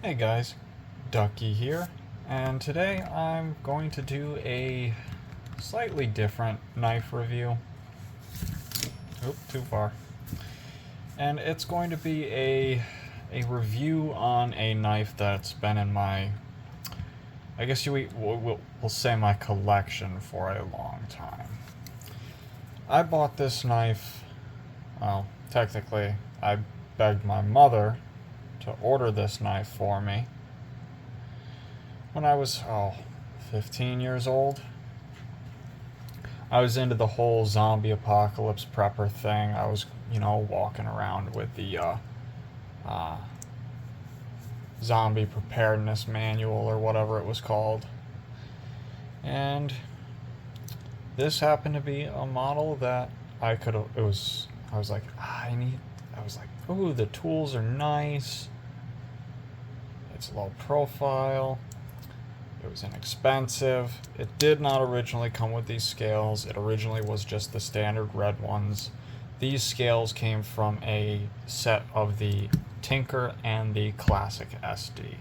Hey guys, Ducky here, and today I'm going to do a slightly different knife review. Oop, too far. And it's going to be a review on a knife that's been in my, I guess we'll say my collection for a long time. I bought this knife, well, technically, I begged my mother to order this knife for me when I was 15 years old. I was into the whole zombie apocalypse prepper thing. I was, walking around with the zombie preparedness manual or whatever it was called. And this happened to be a model that I was like, ooh, the tools are nice. It's low profile. It was inexpensive. It did not originally come with these scales. It originally was just the standard red ones. These scales came from a set of the Tinker and the Classic SD.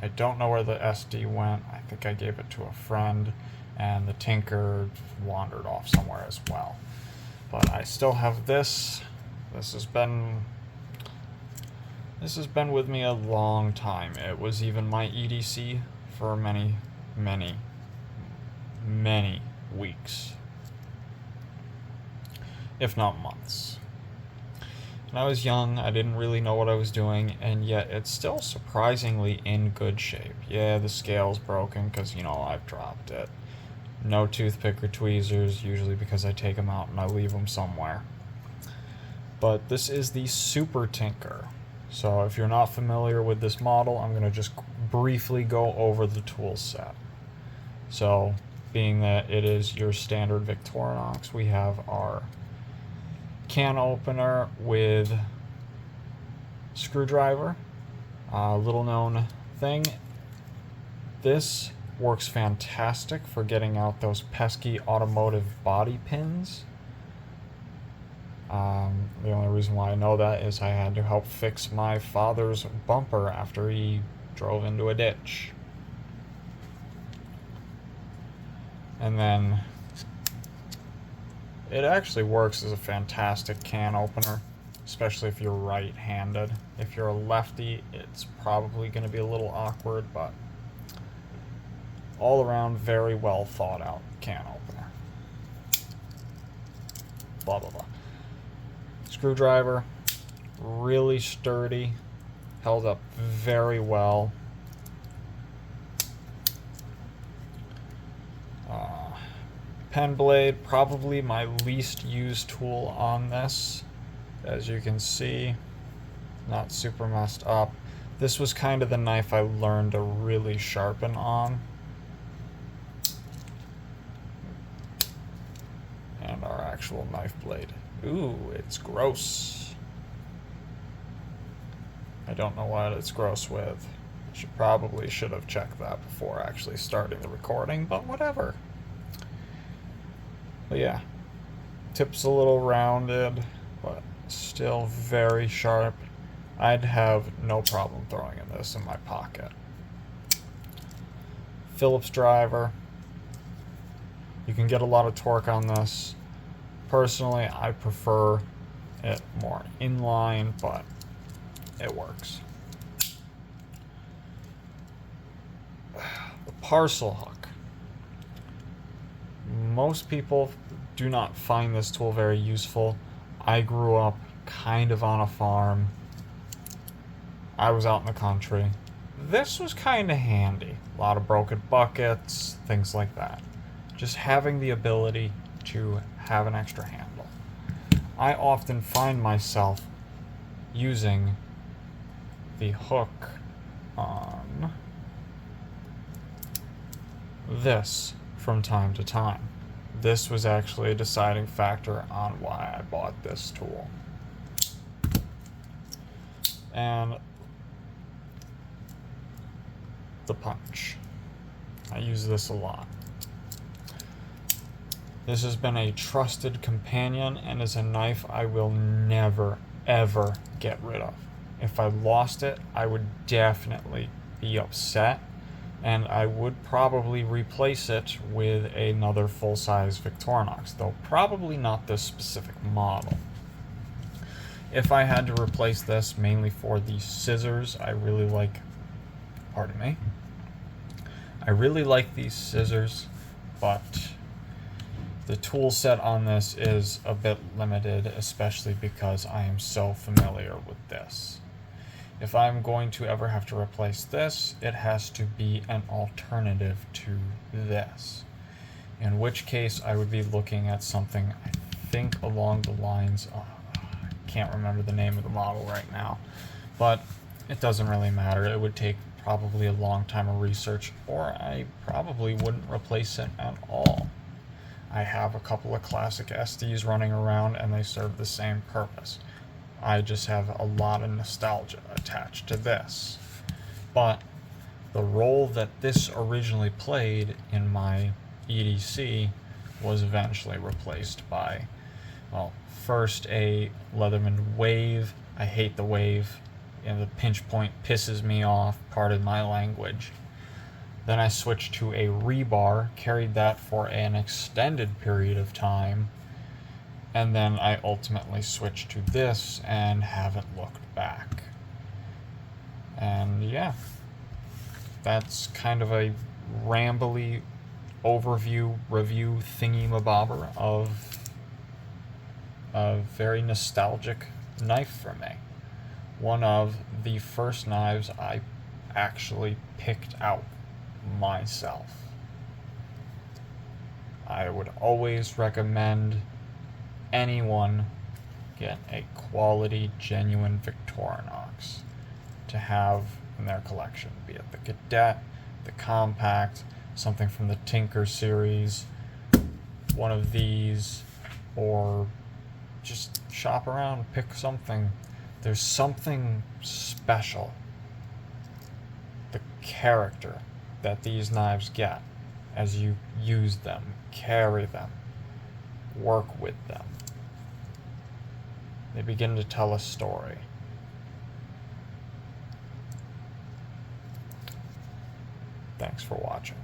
I don't know where the SD went. I think I gave it to a friend, and the Tinker wandered off somewhere as well. But I still have this. This has been with me a long time. It was even my EDC for many, many, many weeks, if not months. When I was young, I didn't really know what I was doing, and yet it's still surprisingly in good shape. Yeah, the scale's broken because, I've dropped it. No toothpick or tweezers, usually because I take them out and I leave them somewhere. But this is the Super Tinker. So if you're not familiar with this model, I'm going to just briefly go over the tool set. So being that it is your standard Victorinox, we have our can opener with screwdriver. Little known thing. This works fantastic for getting out those pesky automotive body pins. The only reason why I know that is I had to help fix my father's bumper after he drove into a ditch. And then it actually works as a fantastic can opener, especially if you're right-handed. If you're a lefty, it's probably going to be a little awkward, but all around very well thought out can opener. Blah, blah, blah. Screwdriver, really sturdy, held up very well. Pen blade, probably my least used tool on this. As you can see, not super messed up. This was kind of the knife I learned to really sharpen on. And our actual knife blade. Ooh, it's gross. I don't know what it's gross with. Should have checked that before actually starting the recording, but whatever. But yeah, tip's a little rounded, but still very sharp. I'd have no problem throwing this in my pocket. Phillips driver. You can get a lot of torque on this. Personally, I prefer it more inline, but it works. The parcel hook. Most people do not find this tool very useful. I grew up kind of on a farm. I was out in the country. This was kind of handy. A lot of broken buckets, things like that. Just having the ability to have an extra handle. I often find myself using the hook on this from time to time. This was actually a deciding factor on why I bought this tool. And the punch. I use this a lot. This has been a trusted companion and is a knife I will never, ever get rid of. If I lost it, I would definitely be upset, and I would probably replace it with another full-size Victorinox, though probably not this specific model. If I had to replace this mainly for the scissors, I really like these scissors, but the tool set on this is a bit limited, especially because I am so familiar with this. If I'm going to ever have to replace this, it has to be an alternative to this. In which case, I would be looking at something, I think, along the lines of, I can't remember the name of the model right now, but it doesn't really matter. It would take probably a long time of research, or I probably wouldn't replace it at all. I have a couple of classic SDs running around, and they serve the same purpose. I just have a lot of nostalgia attached to this. But the role that this originally played in my EDC was eventually replaced by, well, first a Leatherman Wave. I hate the Wave, and the pinch point pisses me off, pardon my language. Then I switched to a rebar, carried that for an extended period of time, and then I ultimately switched to this and haven't looked back. And yeah, that's kind of a rambly overview review thingy-mabobber of a very nostalgic knife for me. One of the first knives I actually picked out myself. I would always recommend anyone get a quality, genuine Victorinox to have in their collection, be it the Cadet, the Compact, something from the Tinker series, one of these, or just shop around, pick something. There's something special, the character that these knives get as you use them, carry them, work with them. They begin to tell a story. Thanks for watching.